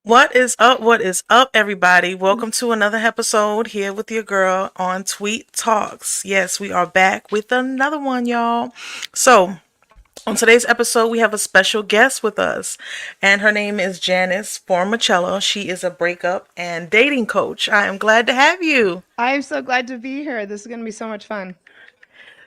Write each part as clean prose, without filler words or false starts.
What is up? What is up, everybody? Welcome to another episode here with your girl on Tweet Talks. Yes, we are back with another one, y'all. So, on today's episode, we have a special guest with us, and her name is Janice Formichella. She is a breakup and dating coach. I am glad to have you. I'm so glad to be here. This is going to be so much fun.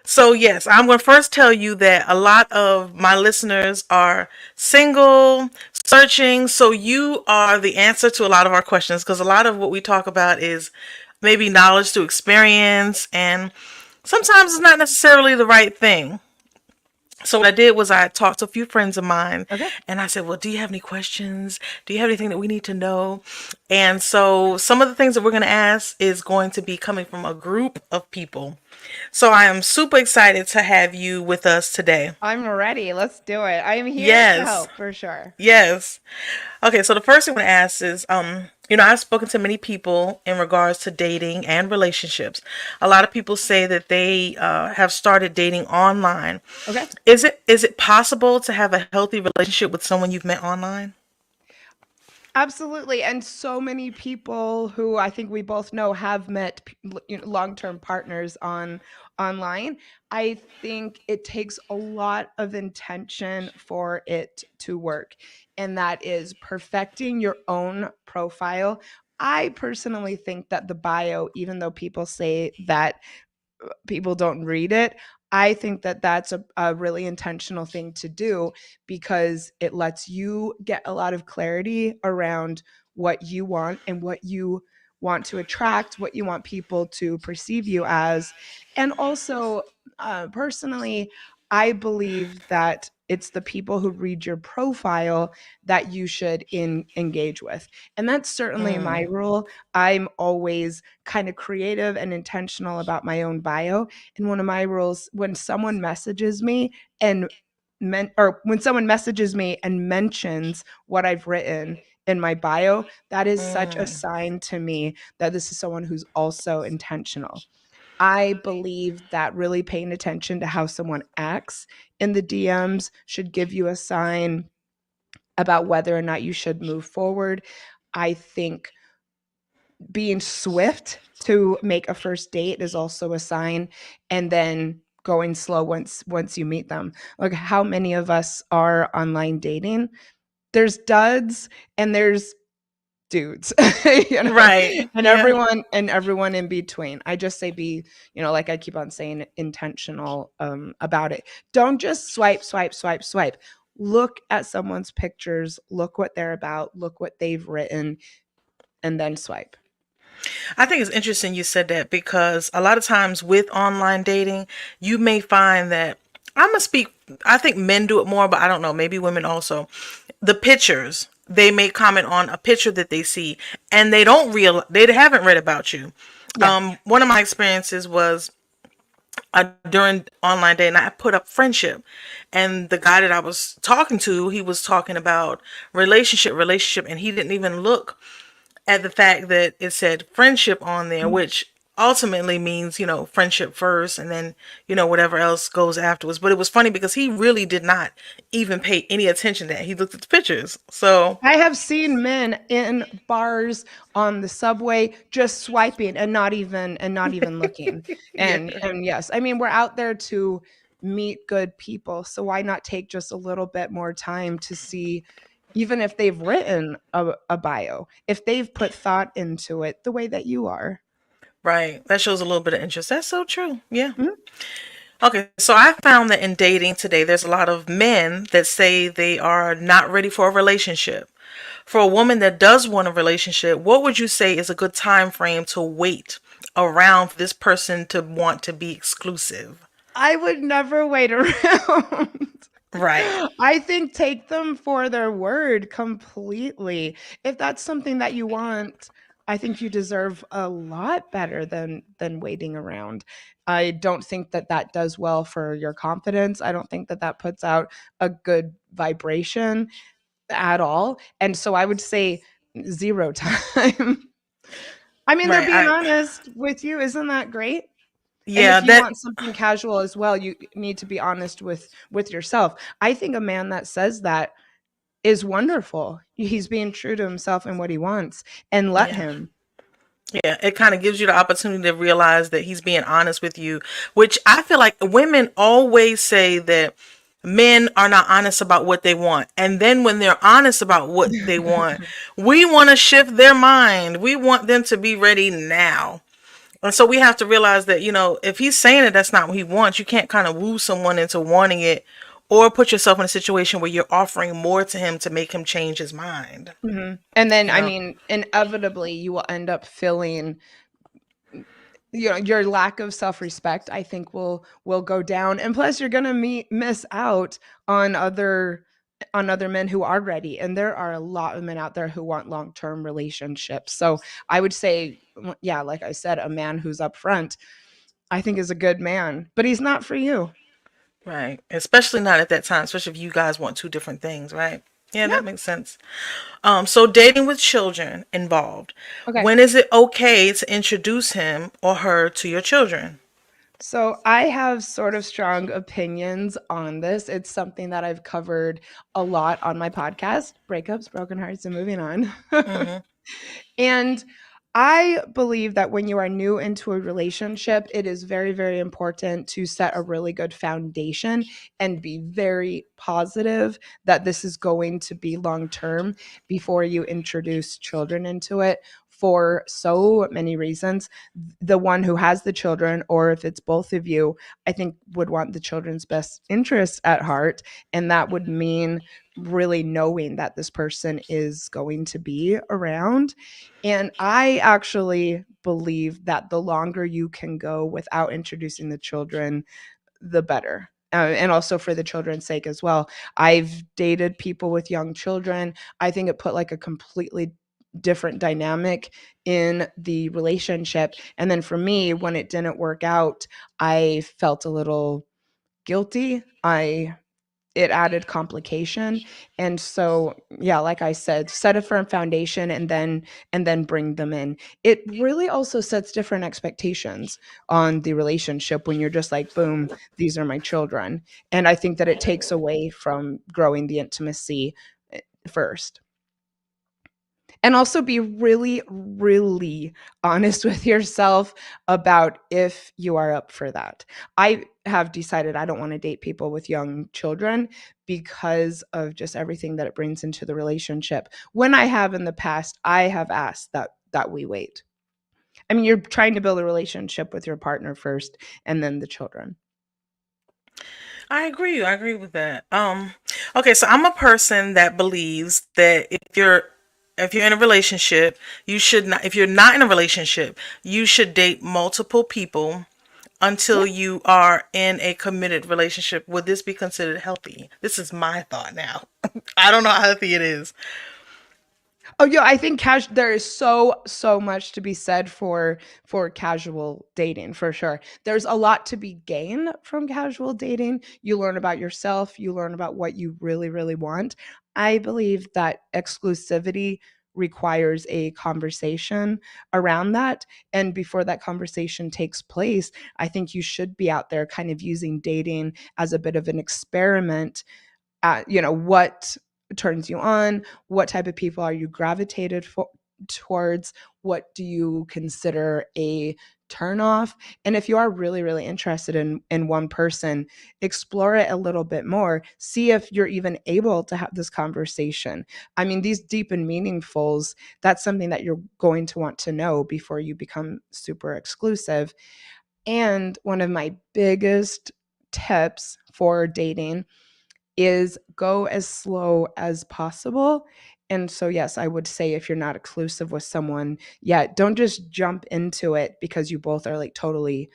So, yes, I'm going to first tell you that a lot of my listeners are single, searching. So, you are the answer to a lot of our questions because a lot of what we talk about is maybe knowledge through experience, and sometimes it's not necessarily the right thing. So what I did was I talked to a few friends of mine Okay. and I said, well, do you have any questions? Do you have anything that we need to know? And so some of the things that we're going to ask is going to be coming from a group of people. So I am super excited to have you with us today. I'm ready. Let's do it. I'm here to Yes. help for sure. Yes. Okay, so the first thing I want to ask is, I've spoken to many people in regards to dating and relationships. A lot of people say that they have started dating online. Okay. Is it possible to have a healthy relationship with someone you've met online? Absolutely. And so many people who I think we both know have met long-term partners on online. I think it takes a lot of intention for it to work. And that is perfecting your own profile. I personally think that the bio, even though people say that people don't read it. I think that that's a really intentional thing to do because it lets you get a lot of clarity around what you want and what you want to attract, what you want people to perceive you as. And also, personally, I believe that it's the people who read your profile that you should engage with. And that's certainly my Mm, rule. I'm always kind of creative and intentional about my own bio. And one of my rules when someone messages me and when someone messages me and mentions what I've written in my bio, that is such a mm, sign to me that this is someone who's also intentional. I believe that really paying attention to how someone acts in the DMs should give you a sign about whether or not you should move forward. I think being swift to make a first date is also a sign, and then going slow once you meet them. Like how many of us are online dating? There's duds and there's dudes, you know, right. and Yeah. everyone in between. I just say be, like I keep on saying, intentional about it. Don't just swipe, swipe, swipe, swipe. Look at someone's pictures, look what they're about, look what they've written, and then swipe. I think it's interesting you said that because a lot of times with online dating, you may find that I'm gonna speak. I think men do it more, but I don't know. Maybe women also. The pictures they may comment on a picture that they see, and they haven't read about you. Yeah. One of my experiences was during online dating. I put up friendship, and the guy that I was talking to, he was talking about relationship, and he didn't even look at the fact that it said friendship on there, which ultimately means, friendship first and then, whatever else goes afterwards. But it was funny because he really did not even pay any attention to that. He looked at the pictures. So, I have seen men in bars on the subway just swiping and not even looking. yeah. And yes, I mean we're out there to meet good people, so why not take just a little bit more time to see even if they've written a bio, if they've put thought into it the way that you are. Right. That shows a little bit of interest. That's so true. Yeah. Mhm. Okay. So I found that in dating today, there's a lot of men that say they are not ready for a relationship. For a woman that does want a relationship, what would you say is a good time frame to wait around for this person to want to be exclusive? I would never wait around. Right. I think take them for their word completely. If that's something that you want, I think you deserve a lot better than waiting around. I don't think that that does well for your confidence. I don't think that that puts out a good vibration at all. And so I would say zero time. I mean, they're Right. being honest with you. Isn't that great? And Yeah, if you that want something casual as well, you need to be honest with yourself. I think a man that says that is wonderful. He's being true to himself and what he wants, and let Yeah. him. Yeah, it kind of gives you the opportunity to realize that he's being honest with you, which I feel like women always say that men are not honest about what they want. And then when they're honest about what they want, we want to shift their mind. We want them to be ready now. And so we have to realize that, if he's saying that that's not what he wants, you can't kind of woo someone into wanting it or put yourself in a situation where you're offering more to him to make him change his mind. And then, You I know? mean, inevitably, you will end up feeling, your lack of self-respect, I think, will go down, and plus you're gonna miss out on other men who are ready, and there are a lot of men out there who want long-term relationships. So I would say, yeah, like I said, a man who's upfront, I think, is a good man, but he's not for you. Right. Especially not at that time, especially if you guys want two different things, right? Yeah, Yeah. that makes sense. So dating with children involved. Okay. When is it okay to introduce him or her to your children? So I have sort of strong opinions on this. It's something that I've covered a lot on my podcast, Breakups, Broken Hearts, and Moving On. Hmm. And I believe that when you are new into a relationship, it is very, very important to set a really good foundation and be very positive that this is going to be long term before you introduce children into it, for so many reasons. The one who has the children, or if it's both of you, I think would want the children's best interests at heart. And that would mean really knowing that this person is going to be around. And I actually believe that the longer you can go without introducing the children, the better. And also for the children's sake as well. I've dated people with young children. I think it put like a completely different dynamic in the relationship. And then for me, when it didn't work out, I felt a little guilty. It added complication. And so, yeah, like I said, set a firm foundation, and then bring them in. It really also sets different expectations on the relationship when you're just like, boom, these are my children. And I think that it takes away from growing the intimacy first. And also be really, really honest with yourself about if you are up for that. I have decided I don't want to date people with young children because of just everything that it brings into the relationship. When I have in the past, I have asked that we wait. I mean, you're trying to build a relationship with your partner first, and then the children. I agree. I agree with that. Okay, so I'm a person that believes that if you're in a relationship, you should not if you're not in a relationship, you should date multiple people Yeah. until you are in a committed relationship. Would this be considered healthy? This is my thought now. I don't know how healthy it is. Oh yeah, I think there is so much to be said for casual dating, for sure. There's a lot to be gained from casual dating. You learn about yourself, you learn about what you really really want. I believe that exclusivity requires a conversation around that, and before that conversation takes place, I think you should be out there kind of using dating as a bit of an experiment at, what turns you on, what type of people are you gravitated towards, what do you consider a turn off. And if you are really really interested in one person, explore it a little bit more, see if you're even able to have this conversation. I mean, these deep and meaningfuls, that's something that you're going to want to know before you become super exclusive. And one of my biggest tips for dating is go as slow as possible. And so, yes, I would say if you're not exclusive with someone yet, don't just jump into it because you both are like totally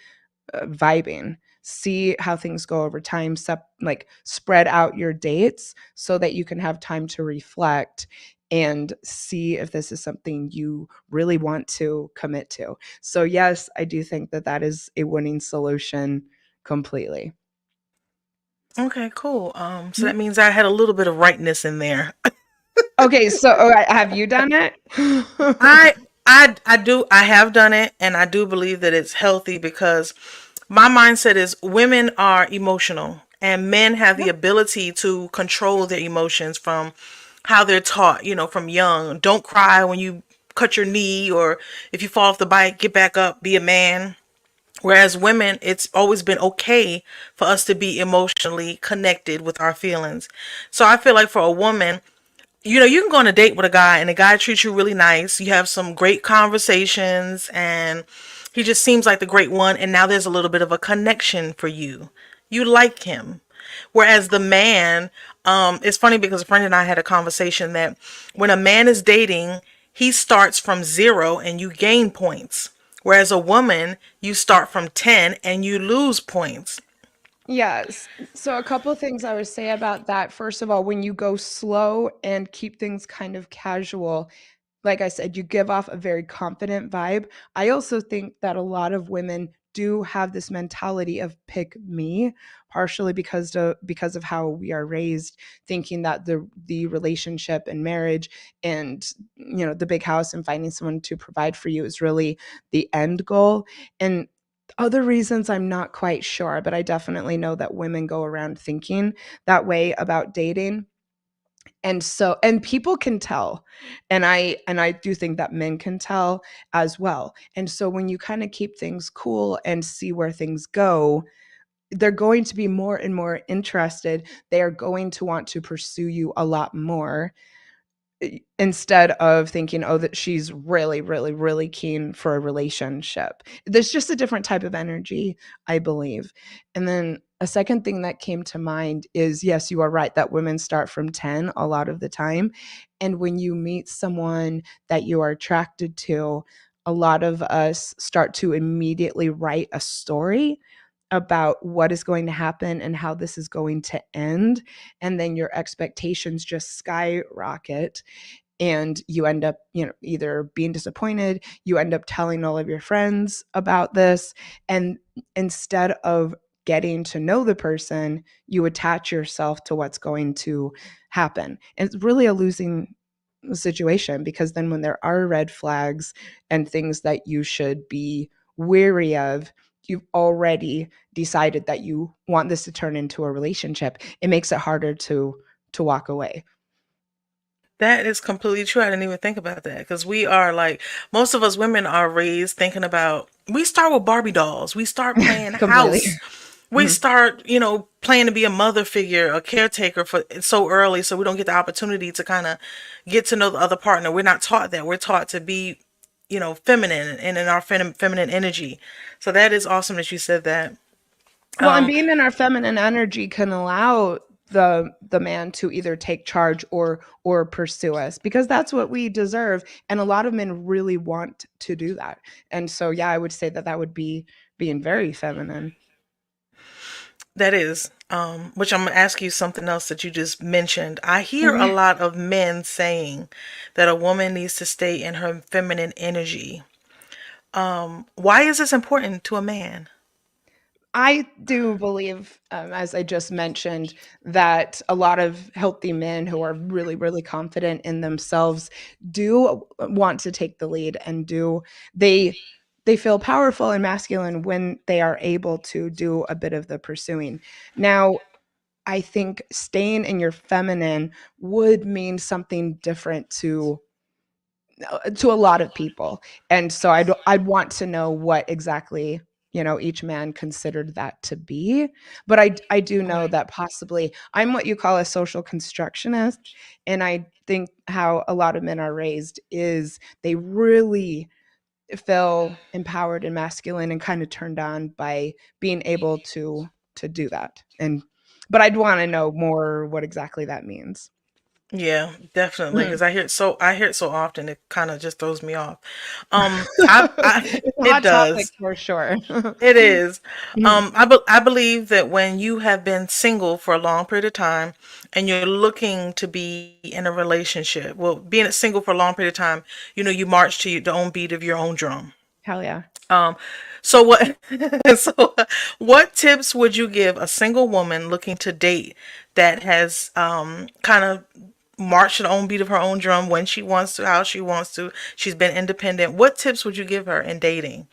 vibing. See how things go over time. Like spread out your dates so that you can have time to reflect and see if this is something you really want to commit to. So, yes, I do think that that is a winning solution completely. Okay, cool. So that means I had a little bit of rightness in there. Okay, so have you done it? I I have done it, and I do believe that it's healthy because my mindset is women are emotional and men have Yeah. the ability to control their emotions from how they're taught, from young. Don't cry when you cut your knee, or if you fall off the bike, get back up, be a man. Whereas women, it's always been okay for us to be emotionally connected with our feelings. So I feel like for a woman, you can go on a date with a guy and the guy treats you really nice. You have some great conversations and he just seems like the great one. And now there's a little bit of a connection for you. You like him. Whereas the man, it's funny because a friend and I had a conversation that when a man is dating, he starts from zero and you gain points. Whereas a woman, you start from 10 and you lose points. Yes. So a couple of things I would say about that. First of all, when you go slow and keep things kind of casual, like I said, you give off a very confident vibe. I also think that a lot of women do have this mentality of pick me, partially because of how we are raised, thinking that the relationship and marriage and the big house and finding someone to provide for you is really the end goal. And other reasons I'm not quite sure, but I definitely know that women go around thinking that way about dating. And people can tell, and I do think that men can tell as well. And so when you kind of keep things cool and see where things go, they're going to be more and more interested. They are going to want to pursue you a lot more, instead of thinking, oh, that she's really, really, really keen for a relationship. There's just a different type of energy, I believe. And then a second thing that came to mind is, yes, you are right that women start from 10 a lot of the time. And when you meet someone that you are attracted to, a lot of us start to immediately write a story about what is going to happen and how this is going to end. And then your expectations just skyrocket, and you end up either being disappointed, you end up telling all of your friends about this, and instead of getting to know the person, you attach yourself to what's going to happen, and it's really a losing situation, because then when there are red flags and things that you should be wary of, you've already decided that you want this to turn into a relationship. It makes it harder to walk away. That is completely true. I didn't even think about that because we are like, most of us women are raised thinking about, we start with Barbie dolls. We start playing Completely. house. We Mhm. start, playing to be a mother figure, a caretaker for so early, so we don't get the opportunity to kind of get to know the other partner. We're not taught that. We're taught to be, feminine and in our feminine energy. So that is awesome that you said that. Well, and Um, being in our feminine energy can allow the man to either take charge or pursue us, because that's what we deserve, and a lot of men really want to do that. And so yeah, I would say that that would be being very feminine. That is, which I'm gonna ask you something else that you just mentioned. I hear a Okay. lot of men saying that a woman needs to stay in her feminine energy. Why is this important to a man? I do believe, as I just mentioned, that a lot of healthy men who are really, really confident in themselves do want to take the lead, and do they they feel powerful and masculine when they are able to do a bit of the pursuing. Now, I think staying in your feminine would mean something different to a lot of people. And so I'd want to know what exactly, each man considered that to be. But I do know that possibly I'm what you call a social constructionist. And I think how a lot of men are raised is they really feel empowered and masculine and kind of turned on by being able to do that. And but I'd want to know more what exactly that means. Yeah, definitely. Mhm. Because I hear it so often, it kind of just throws me off. It's a It hot topic does. for sure. It is. Mhm. I believe that when you have been single for a long period of time and you're looking to be in a relationship, well, being single for a long period of time, you march to the own beat of your own drum. Hell yeah. Um, so what? So what tips would you give a single woman looking to date that has kind of marched to the own beat of her own drum when she wants to, how she wants to? She's been independent. What tips would you give her in dating?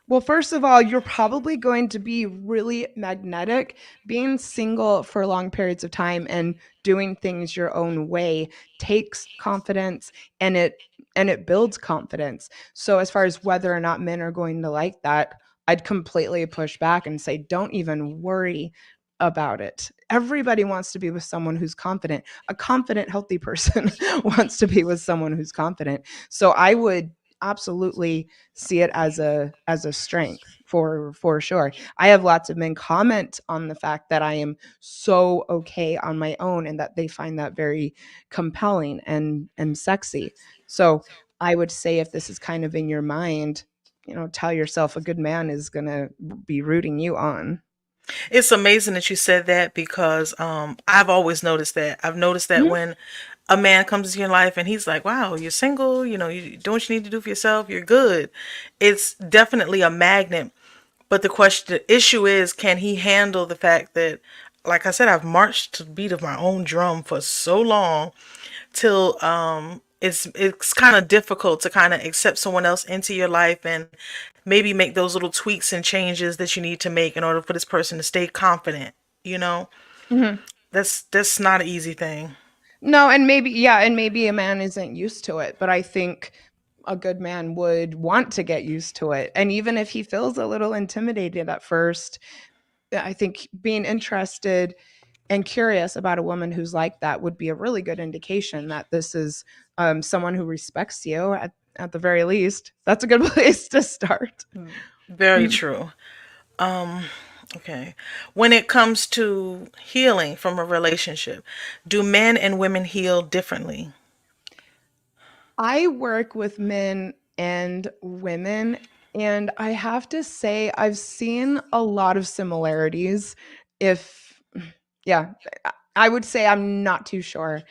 Well, first of all, you're probably going to be really magnetic. Being single for long periods of time and doing things your own way takes confidence, and it builds confidence. So as far as whether or not men are going to like that, I'd completely push back and say don't even worry about it. Everybody wants to be with someone who's confident. A confident healthy person wants to be with someone who's confident. So I would absolutely see it as a strength for sure. I have lots of men comment on the fact that I am so okay on my own and that they find that very compelling and sexy. So I would say if this is kind of in your mind, tell yourself a good man is going to be rooting you on. It's amazing that you said that because I've always noticed that. I've noticed that Mhm. when a man comes into your life and he's like, wow, you're single, you do what you need to do for yourself, you're good. It's definitely a magnet. But the issue is, can he handle the fact that, like I said, I've marched to the beat of my own drum for so long till it's kind of difficult to kind of accept someone else into your life and maybe make those little tweaks and changes that you need to make in order for this person to stay confident. You know, Mhm. that's not an easy thing. No, and maybe, yeah, and maybe a man isn't used to it, but I think a good man would want to get used to it. And even if he feels a little intimidated at first, I think being interested and curious about a woman who's like that would be a really good indication that this is someone who respects you at the very least. That's a good place to start. Very Mm. true. Um, okay. When it comes to healing from a relationship, do men and women heal differently? I work with men and women, and I have to say, I've seen a lot of similarities. If, yeah, I would say I'm not too sure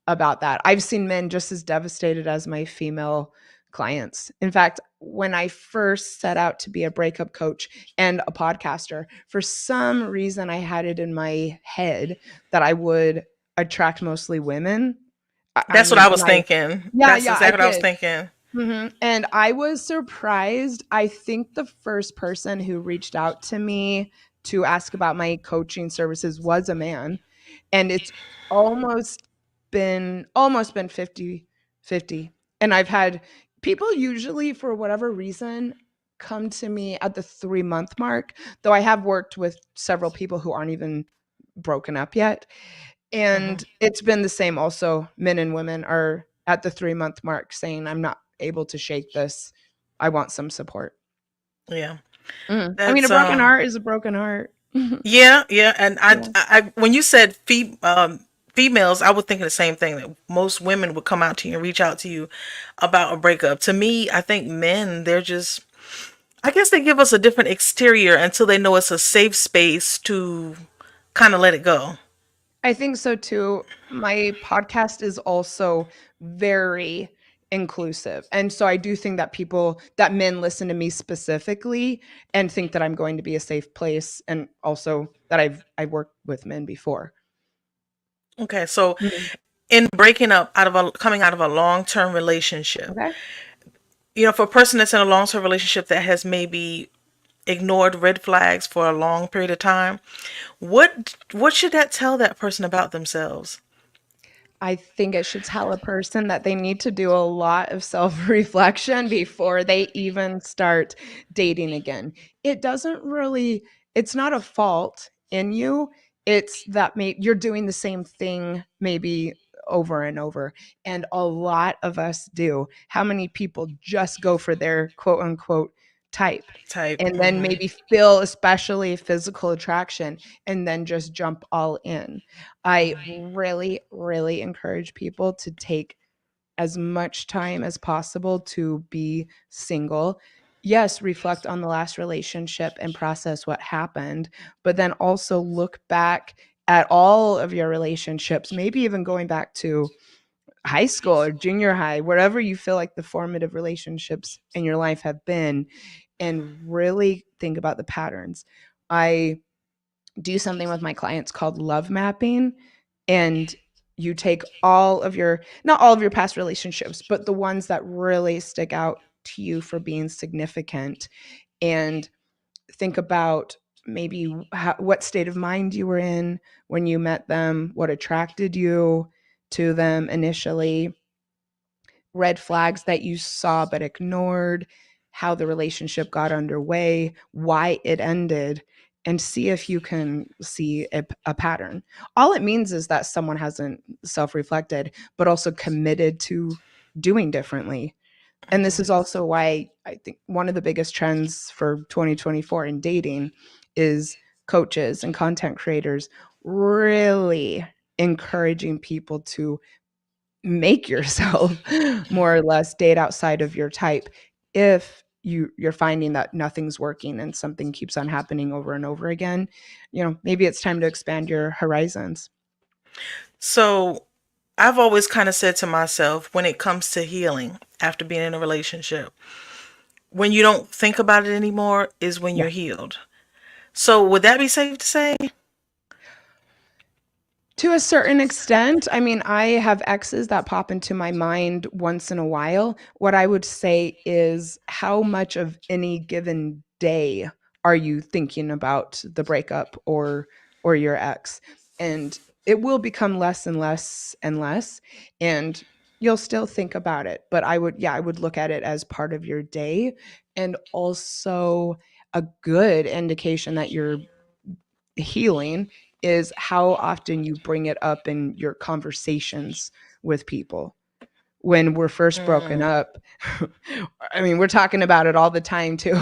about that. I've seen men just as devastated as my female clients. In fact, when I first set out to be a breakup coach and a podcaster, for some reason I had it in my head that I would attract mostly women. I That's what mean, I and was thinking. That's yeah, I exactly what I was did. thinking. And I was surprised. I think the first person who reached out to me to ask about my coaching services was a man, and it's almost almost been 50-50. And I've had people usually for whatever reason come to me at the 3-month mark, though I have worked with several people who aren't even broken up yet. Hmm. And it's been the same also. Men and women are at the 3-month mark saying, I'm not able to shake this. I want some support. Yeah. I mean, a That's broken heart is a broken heart. yeah, yeah. And Yeah. when you said females, I was thinking the same thing, that most women would come out to you and reach out to you about a breakup. To me, I think men, they're just, I guess they give us a different exterior until they know it's a safe space to kind of let it go. I think so too. My podcast is also very inclusive. And so I do think that that men listen to me specifically and think that I'm going to be a safe place, and also that I've worked with men before. Okay, so Mhm. in breaking up out of a coming out of a long-term relationship, Okay. for a person that's in a long-term relationship that has maybe ignored red flags for a long period of time, what should that tell that person about themselves? I think it should tell a person that they need to do a lot of self-reflection before they even start dating again. It doesn't really it's not a fault in you. It's that you're doing the same thing maybe over and over. And a lot of us do. How many people just go for their quote unquote type Type. and then maybe feel especially physical attraction and then just jump all in? I really, really encourage people to take as much time as possible to be single. Yes, reflect on the last relationship and process what happened, but then also look back at all of your relationships, maybe even going back to high school or junior high, wherever you feel like the formative relationships in your life have been, and really think about the patterns. I do something with my clients called love mapping, and you take all of your not all of your past relationships, but the ones that really stick out to you for being significant, and think about maybe what state of mind you were in when you met them, what attracted you to them initially, red flags that you saw but ignored, how the relationship got underway, why it ended, and see if you can see a pattern. All it means is that someone hasn't self reflected, but also committed to doing differently. And this is also why I think one of the biggest trends for 2024 in dating is coaches and content creators really encouraging people to make yourself more or less date outside of your type if you're finding that nothing's working and something keeps on happening over and over again. Maybe it's time to expand your horizons. So I've always kind of said to myself, when it comes to healing after being in a relationship, when you don't think about it anymore is when Yeah. you're healed. So would that be safe to say? To a certain extent, I mean, I have exes that pop into my mind once in a while. What I would say is, how much of any given day are you thinking about the breakup or your ex? And it will become less and less and less, and you'll still think about it, but I would look at it as part of your day, and also a good indication that you're healing is how often you bring it up in your conversations with people. When we're first broken Mm, up, I mean, we're talking about it all the time too.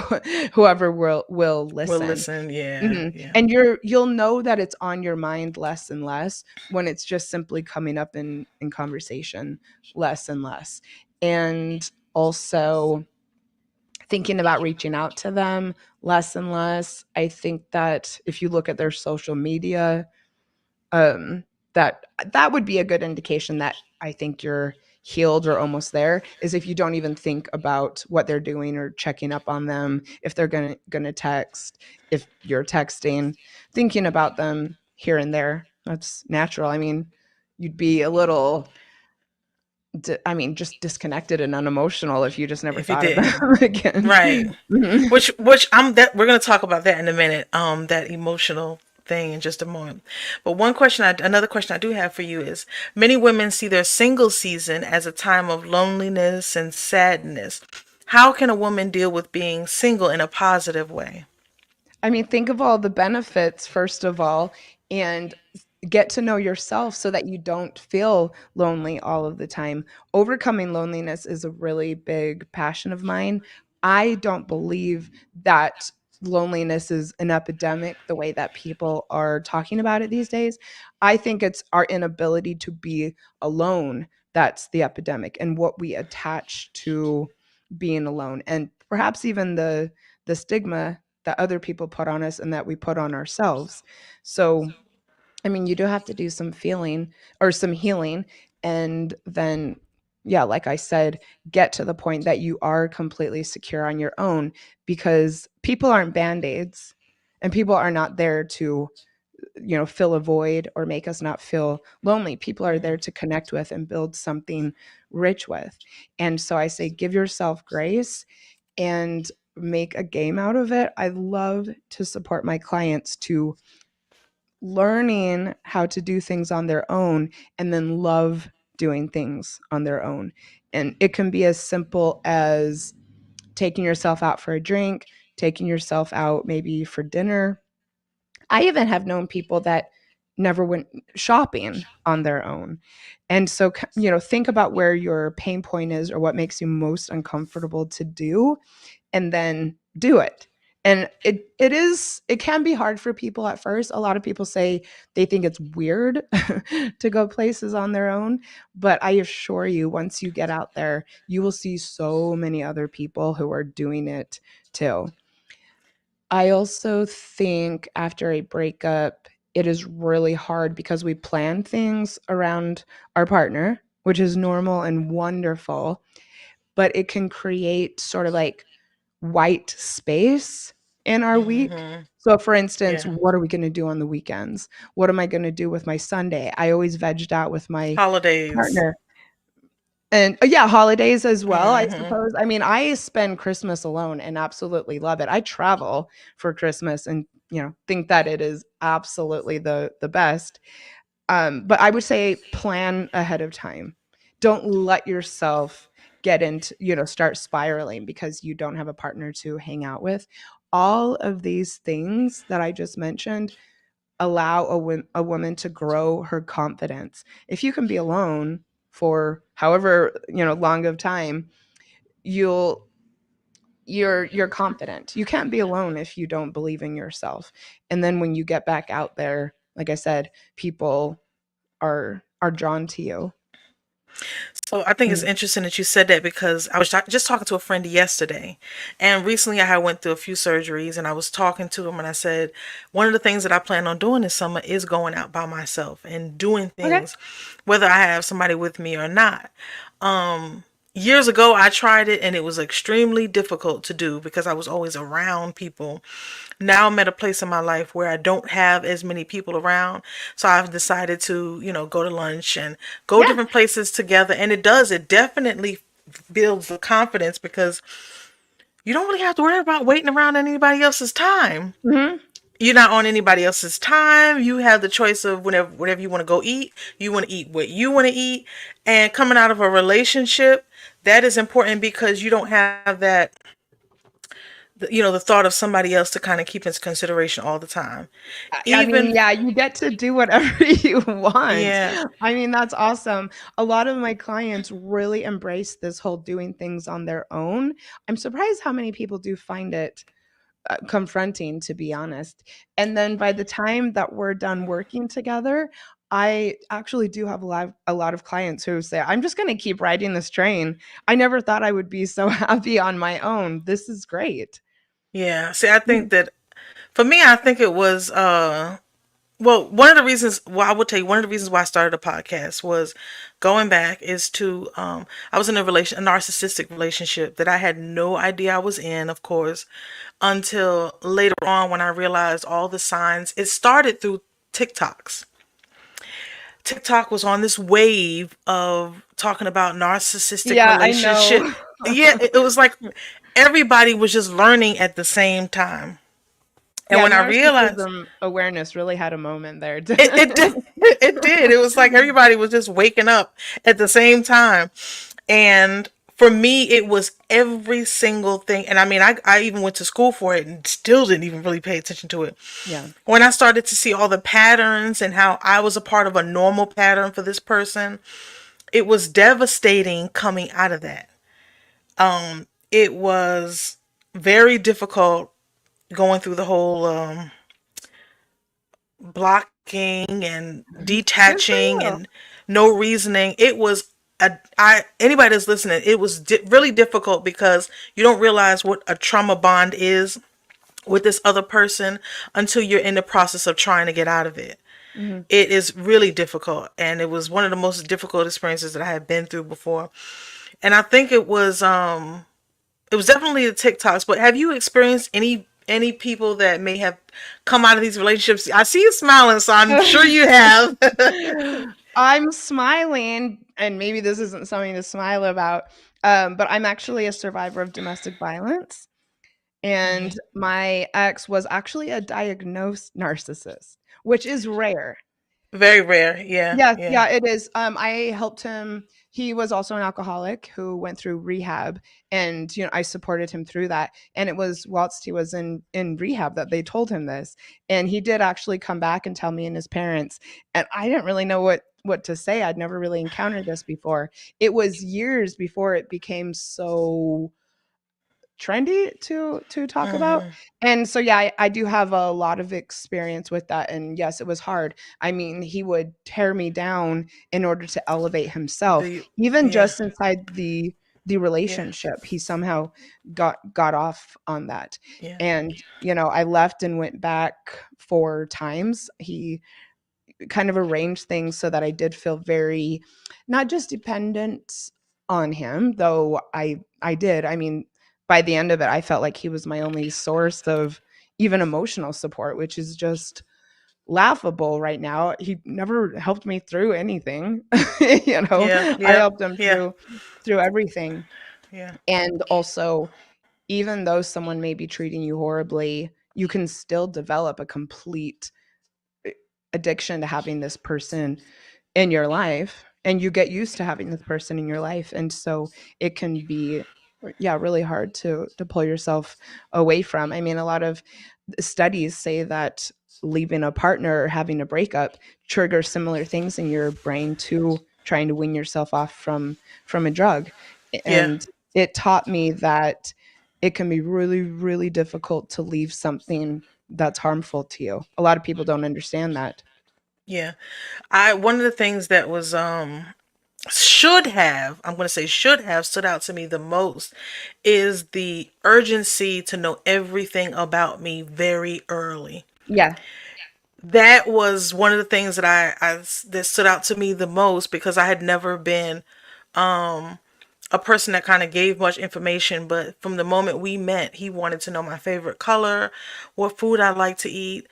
Whoever will well, listen. listen, yeah, Mhm. yeah. And you'll know that it's on your mind less and less when it's just simply coming up in conversation less and less. And also thinking about reaching out to them less and less. I think that if you look at their social media, um, that that would be a good indication that I think you're healed or almost there, is if you don't even think about what they're doing or checking up on them, if they're gonna text, if you're texting, thinking about them here and there. That's natural. I mean, you'd be a little I mean, just disconnected and unemotional if you just never If you thought of them didn't, again. right? Mhm. Which I'm that we're gonna talk about that in a minute. That emotional thing in just a moment. But another question I do have for you is: many women see their single season as a time of loneliness and sadness. How can a woman deal with being single in a positive way? I mean, think of all the benefits, first of all, and get to know yourself so that you don't feel lonely all of the time. Overcoming loneliness is a really big passion of mine. I don't believe that loneliness is an epidemic the way that people are talking about it these days. I think it's our inability to be alone that's the epidemic, and what we attach to being alone, and perhaps even the stigma that other people put on us and that we put on ourselves. So, I mean, you do have to do some feeling or some healing. And then, yeah, like I said, get to the point that you are completely secure on your own, because people aren't band aids and people are not there to, fill a void or make us not feel lonely. People are there to connect with and build something rich with. And so I say, give yourself grace and make a game out of it. I love to support my clients to learning how to do things on their own and then love doing things on their own. And it can be as simple as taking yourself out for a drink, taking yourself out maybe for dinner. I even have known people that never went shopping on their own. And so, think about where your pain point is or what makes you most uncomfortable to do, and then do it. And it can be hard for people at first. A lot of people say they think it's weird to go places on their own, but I assure you, once you get out there, you will see so many other people who are doing it too. I also think after a breakup, it is really hard because we plan things around our partner, which is normal and wonderful, but it can create sort of like white space in our week. Hmm. So, for instance, Yeah. what are we going to do on the weekends? What am I going to do with my Sunday? I always vegged out with my Holidays. partner. And yeah, holidays as well, I Hmm. suppose. I mean, I spend Christmas alone and absolutely love it. I travel for Christmas and, think that it is absolutely the best. But I would say plan ahead of time. Don't let yourself get into, start spiraling because you don't have a partner to hang out with. All of these things that I just mentioned allow a woman to grow her confidence. If you can be alone for however, long of time, you'll you're confident. You can't be alone if you don't believe in yourself. And then when you get back out there, like I said, people are drawn to you. So I think it's Mm. interesting that you said that because I was just talking to a friend yesterday, and recently I had went through a few surgeries, and I was talking to him, and I said one of the things that I plan on doing this summer is going out by myself and doing Okay. things, whether I have somebody with me or not. Years ago I tried it and it was extremely difficult to do because I was always around people. Now I'm at a place in my life where I don't have as many people around. So I've decided to, go to lunch and go Yeah. different places together. And it definitely builds the confidence because you don't really have to worry about waiting around anybody else's time. Mhm. You're not on anybody else's time. You have the choice of whatever you want to go eat. You want to eat what you want to eat. And coming out of a relationship, that is important because you don't have that, the thought of somebody else to kind of keep in consideration all the time. I mean, Even, yeah, you get to do whatever you want. yeah, I mean, that's awesome. A lot of my clients really embrace this whole doing things on their own. I'm surprised how many people do find it confronting, to be honest. And then by the time that we're done working together, I actually do have a lot of clients who say, "I'm just going to keep riding this train. I never thought I would be so happy on my own. This is great." yeah. See, I think Mm. that for me, I think it was, well, one of the reasons, well, I will tell you, one of the reasons why I started a podcast was going back is to, I was in a narcissistic relationship that I had no idea I was in, of course, until later on when I realized all the signs. It started through TikToks. TikTok was on this wave of talking about narcissistic Yeah, I relationship. know. Yeah, it was like everybody was just learning at the same time. And Yeah, when I realized narcissism awareness really had a moment there. it did, it did. It was like everybody was just waking up at the same time. And for me, it was every single thing. And I mean, I even went to school for it and still didn't even really pay attention to it. Yeah. When I started to see all the patterns and how I was a part of a normal pattern for this person, it was devastating coming out of that. It was very difficult going through the whole blocking and Good for detaching you. and no reasoning. It was I anybody that's listening, it was really difficult because you don't realize what a trauma bond is with this other person until you're in the process of trying to get out of it. Mhm. It is really difficult, and it was one of the most difficult experiences that I had been through before. And I think it was definitely the TikToks. But have you experienced any people that may have come out of these relationships? I see you smiling, so I'm sure you have. I'm smiling, and maybe this isn't something to smile about, but I'm actually a survivor of domestic violence, and Mhm. my ex was actually a diagnosed narcissist, which is rare. Very rare. Yeah, Yes, yeah. yeah, it is. I helped him. He was also an alcoholic who went through rehab, and I supported him through that. And it was whilst he was in rehab that they told him this, and he did actually come back and tell me and his parents. And I didn't really know what to say. I'd never really encountered this before. It was years before it became so trendy to talk about. Hmm. And so yeah, I do have a lot of experience with that. And yes, it was hard. I mean, he would tear me down in order to elevate Do himself. you? Even Yeah, just inside the yeah, relationship, he somehow got off on that. yeah. And I left and went back 4 times. He kind of arranged things so that I did feel very not just dependent on him, though I did. I mean, by the end of it, I felt like he was my only source of even emotional support, which is just laughable right now. He never helped me through anything. Yeah. I Yeah. helped him Yeah. through everything. Yeah. And also, even though someone may be treating you horribly, you can still develop a complete addiction to having this person in your life, and you get used to having this person in your life, and so it can be, yeah, really hard to pull yourself away from. I mean, a lot of studies say that leaving a partner or having a breakup triggers similar things in your brain to trying to wean yourself off from a drug. Yeah. And it taught me that it can be really, really difficult to leave something that's harmful to you. A lot of people don't understand that. Yeah. I one of the things that was should have, I'm going to say should have stood out to me the most is the urgency to know everything about me very early. Yeah. That was one of the things that I that stood out to me the most because I had never been a person that kind of gave much information, but from the moment we met, he wanted to know my favorite color, what food I like to eat,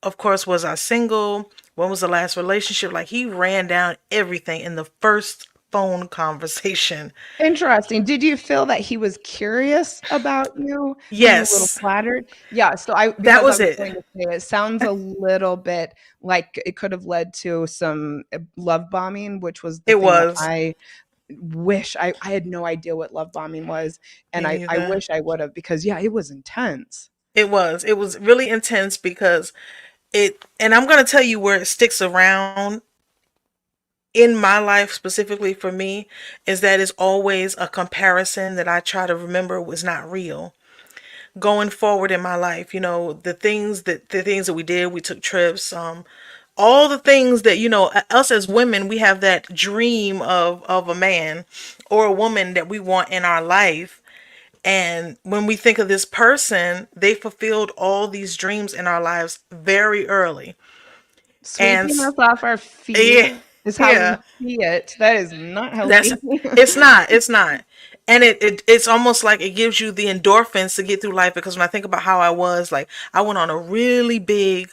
of course, was I single, when was the last relationship, like he ran down everything in the first phone conversation. Interesting. Did you feel that he was curious about you and a little Yes, flattered? Yeah, so I that because I was was it. going to say it sounds a little bit like it could have led to some love bombing, which was the It thing that was. I wish I had no idea what love bombing was, and Me I neither. wish I would have, because yeah, it was intense. It was. It was really intense because and I'm going to tell you where it sticks around in my life specifically for me is that it's always a comparison that I try to remember was not real. Going forward in my life, the things that we did, we took trips, all the things that us as women, we have that dream of a man or a woman that we want in our life. And when we think of this person, they fulfilled all these dreams in our lives very early. And Sweeping us off our feet yeah, is how we yeah, see it. That is not that's healthy. it's not. And it's almost like it gives you the endorphins to get through life, because when I think about how I was, like I went on a really big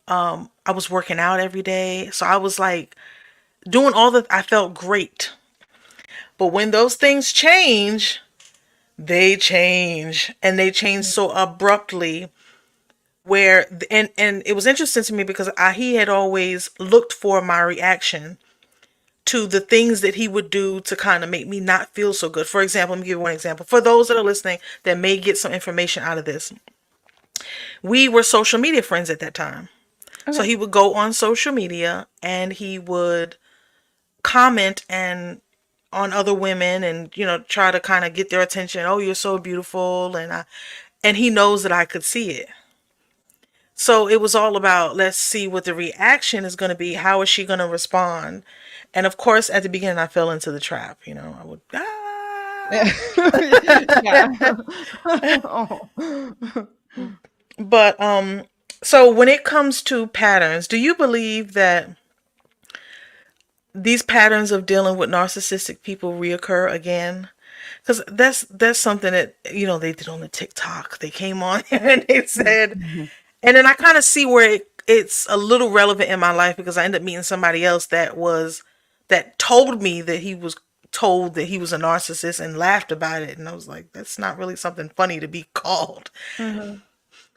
I was working out every day. So I was like doing all that. I felt great. But when those things change, they change, and they change so abruptly, where and it was interesting to me because he had always looked for my reaction to the things that he would do to kind of make me not feel so good. For example, let me give you one example. For those that are listening that may get some information out of this, we were social media friends at that time. So Okay. he would go on social media and he would comment and on other women, and try to kind of get their attention. Oh, you're so beautiful. And he knows that I could see it. So it was all about, let's see what the reaction is going to be. How is she going to respond? And of course, at the beginning, I fell into the trap. I would, Yeah. Oh. but so when it comes to patterns, do you believe that these patterns of dealing with narcissistic people reoccur again? Because that's something that they did on the TikTok. They came on and they said, Mhm. and then I kind of see where it's a little relevant in my life, because I ended up meeting somebody else that told me that he was told that he was a narcissist and laughed about it, and I was like, that's not really something funny to be called. Mhm.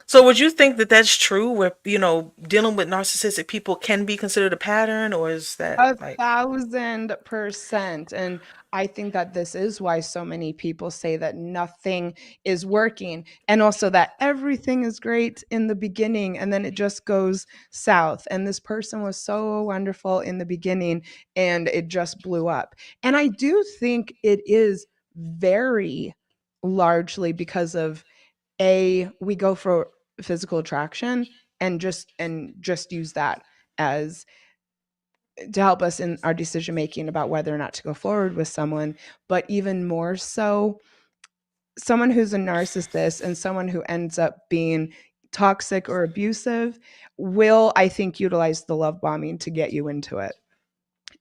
So would you think that that's true, where dealing with narcissistic people can be considered a pattern, or is that A like 1,000%. And I think that this is why so many people say that nothing is working, and also that everything is great in the beginning and then it just goes south. And this person was so wonderful in the beginning and it just blew up. And I do think it is very largely because of, we go for physical attraction and just use that as to help us in our decision making about whether or not to go forward with someone. But even more so, someone who's a narcissist and someone who ends up being toxic or abusive will, I think, utilize the love bombing to get you into it.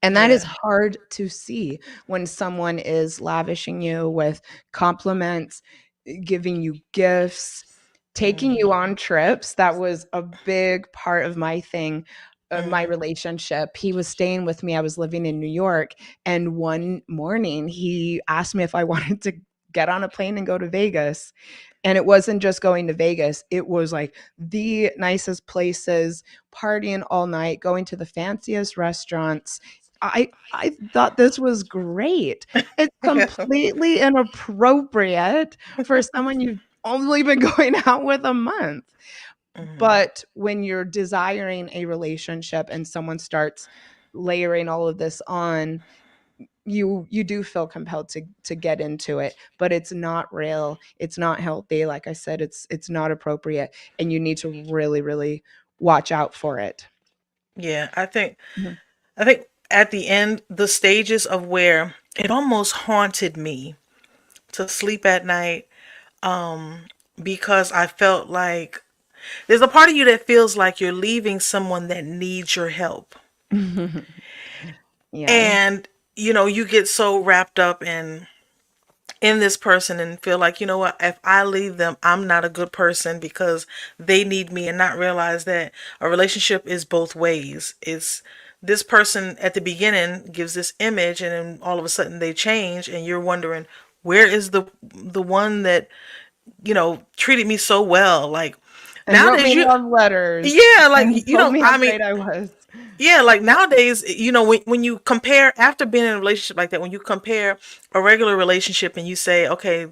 And that is yeah, hard to see when someone is lavishing you with compliments, giving you gifts, taking you Hmm. on trips, that was a big part of my thing, my Hmm. relationship. He was staying with me. I was living in New York, and one morning he asked me if I wanted to get on a plane and go to Vegas. And it wasn't just going to Vegas, it was like the nicest places, partying all night, going to the fanciest restaurants. I thought this was great. It's completely inappropriate for someone you've only been going out with a month. Hmm. But when you're desiring a relationship and someone starts layering all of this on, you do feel compelled to get into it, but it's not real, it's not healthy. Like I said, it's not appropriate, and you need to really watch out for it. Yeah, Mhm. I think at the end, the stages of where it almost haunted me to sleep at night, because I felt like there's a part of you that feels like you're leaving someone that needs your help. Yeah. And you get so wrapped up in this person and feel like, you know what, if I leave them, I'm not a good person because they need me, and not realize that a relationship is both ways. It's this person at the beginning gives this image, and then all of a sudden they change, and you're wondering, where is the one that treated me so well? Like And wrote nowadays, me love letters yeah, like and told me how I mean, great I was. yeah, like nowadays, when you compare, after being in a relationship like that, when you compare a regular relationship and you say, okay,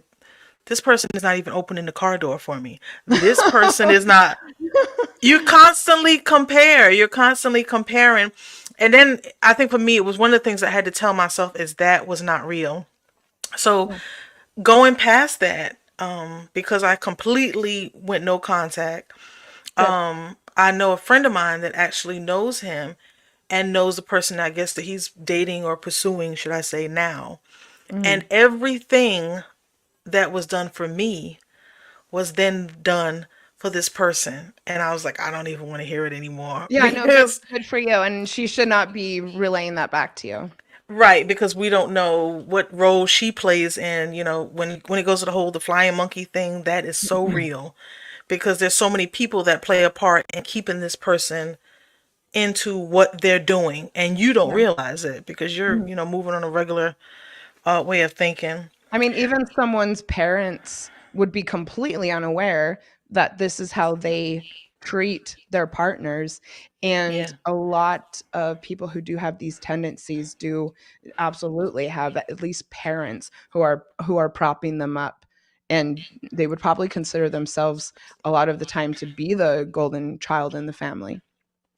this person is not even opening the car door for me. This person is not. You constantly compare. You're constantly comparing. And then I think for me, it was one of the things I had to tell myself is that was not real. So Yeah. going past that, because I completely went no contact, Good. I know a friend of mine that actually knows him and knows the person, I guess, that he's dating or pursuing, should I say, now. And Mhm. everything that was done for me was then done for this person. And I was like, I don't even want to hear it anymore. Yeah, I know. Good, Because, good for you. And she should not be relaying that back to you. right, because we don't know what role she plays in, when it goes to the flying monkey thing, that is so real. Because there's so many people that play a part in keeping this person into what they're doing. And you don't Yeah. realize it because you're, Mhm. moving on a regular way of thinking. I mean, even someone's parents would be completely unaware that this is how they treat their partners. And Yeah. a lot of people who do have these tendencies do absolutely have at least parents who are propping them up. And they would probably consider themselves a lot of the time to be the golden child in the family.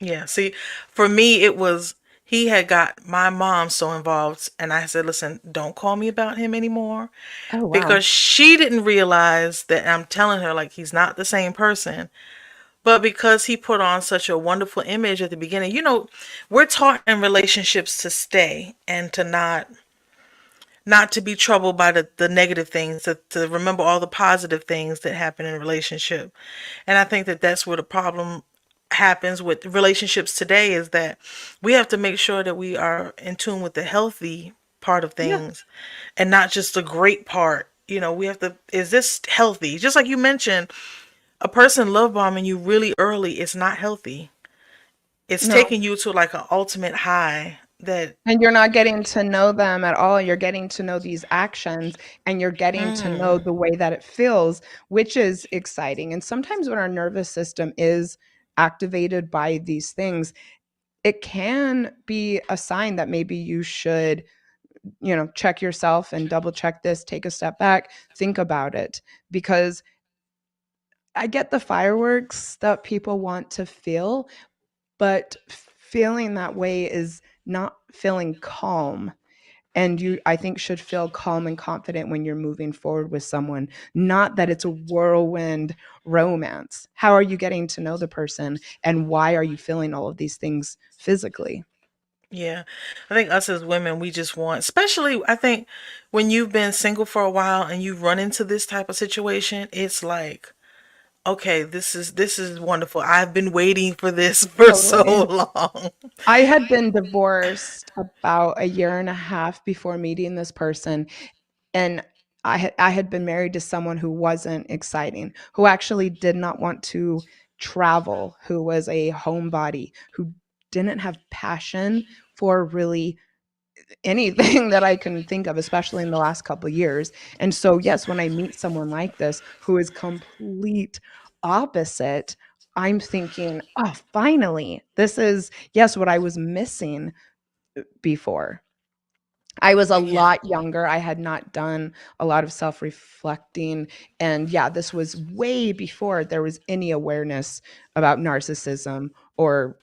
Yeah, see, for me, it was he had got my mom so involved, and I said, "Listen, don't call me about him anymore," Oh, wow. because she didn't realize that I'm telling her like he's not the same person. But because he put on such a wonderful image at the beginning, we're taught in relationships to stay and to not to be troubled by the negative things, to remember all the positive things that happen in a relationship. And I think that that's where the problem happens with relationships today, is that we have to make sure that we are in tune with the healthy part of Yeah. things and not just the great part. We have to, is this healthy? Just like you mentioned, a person love bombing you really early is not healthy. It's No. taking you to like an ultimate high that, And you're not getting to know them at all. You're getting to know these actions, and you're getting to know mm, the way that it feels, which is exciting. And sometimes when our nervous system is activated by these things, it can be a sign that maybe you should, check yourself and double check this, take a step back, think about it. Because I get the fireworks that people want to feel, but feeling that way is not feeling calm. And you, I think, should feel calm and confident when you're moving forward with someone, not that it's a whirlwind romance. How are you getting to know the person, and why are you feeling all of these things physically? yeah. I think us as women, we just want, especially, I think when you've been single for a while and you run into this type of situation, it's like, okay, this is wonderful. I've been waiting for this for so Totally. long. I had been divorced about a year and a half before meeting this person, and I had been married to someone who wasn't exciting, who actually did not want to travel, who was a homebody, who didn't have passion for really anything that I can think of, especially in the last couple of years. And so, yes, when I meet someone like this who is complete opposite, I'm thinking, oh, finally, this is, yes, what I was missing before. I was a Yeah. lot younger. I had not done a lot of self-reflecting, and yeah, this was way before there was any awareness about narcissism or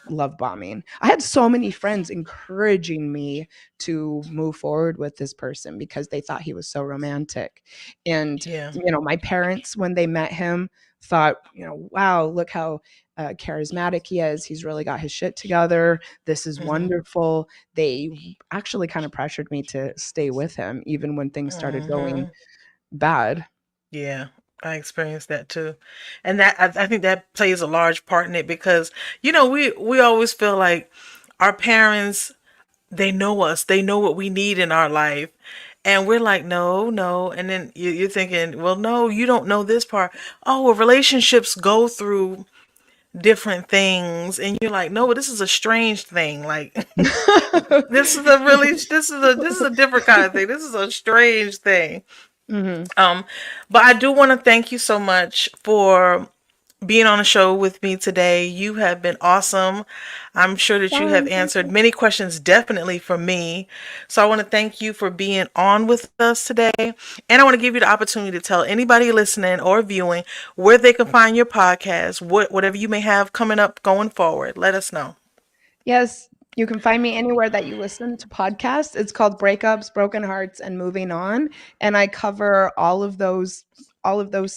love bombing. I had so many friends encouraging me to move forward with this person because they thought he was so romantic. And Yeah. my parents, when they met him, thought, wow, look how charismatic he is. He's really got his shit together. This is Hmm. wonderful. They actually kind of pressured me to stay with him even when things started going Hmm. bad. Yeah, I experienced that too, and that I think that plays a large part in it because we always feel like our parents, they know us, they know what we need in our life, and we're like, no, no, and then you're thinking, well, no, you don't know this part. Oh, well, relationships go through different things, and you're like, no, but this is a strange thing. Like, this is a different kind of thing. This is a strange thing. Mhm. Um, but I do want to thank you so much for being on the show with me today. You have been awesome. I'm sure that you have Fun, thank answered you. many questions definitely for me. So I want to thank you for being on with us today. And I want to give you the opportunity to tell anybody listening or viewing where they can find your podcast, whatever you may have coming up going forward. Let us know. Yes, you can find me anywhere that you listen to podcasts. It's called Breakups, Broken Hearts, and Moving On, and I cover all of those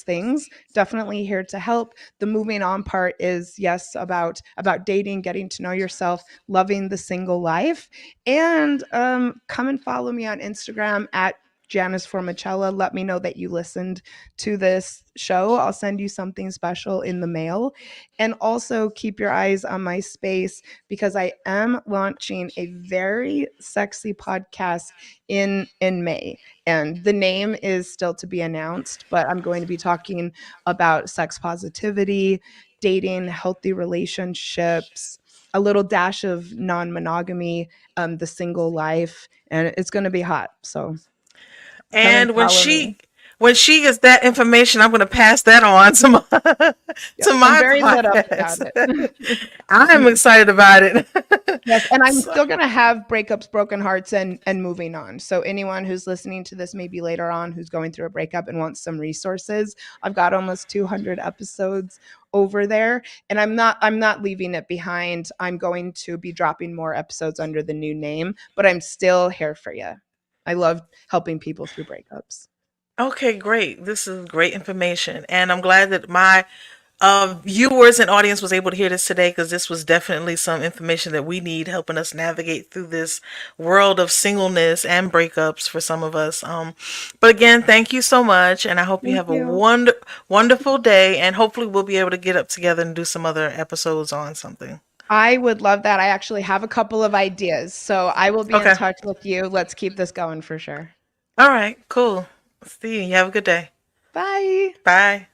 things. Definitely here to help. The moving on part is, yes, about dating, getting to know yourself, loving the single life, and come and follow me on Instagram at Janice Formichella. Let me know that you listened to this show. I'll send you something special in the mail. And also keep your eyes on my space because I am launching a very sexy podcast in May. And the name is still to be announced, but I'm going to be talking about sex positivity, dating, healthy relationships, a little dash of non-monogamy, the single life, and it's going to be hot. So come and And when follow me. she gets that information, I'm going to pass that on to my to Yes, I'm my very lit up about podcast. it. I'm excited about it. Yes, and I'm So, still gonna have breakups, broken hearts, and moving on. So anyone who's listening to this maybe later on who's going through a breakup and wants some resources, I've got almost 200 episodes over there, and I'm not leaving it behind. I'm going to be dropping more episodes under the new name, but I'm still here for you. I love helping people through breakups. okay, great. This is great information, and I'm glad that my viewers and audience was able to hear this today because this was definitely some information that we need helping us navigate through this world of singleness and breakups for some of us. But again, thank you so much, and I hope you Thank have a you. wonderful day, and hopefully we'll be able to get up together and do some other episodes on something. I would love that. I actually have a couple of ideas, so I will be in Okay. touch with you. Let's keep this going for sure. All right. Cool. See you. You have a good day. Bye. Bye.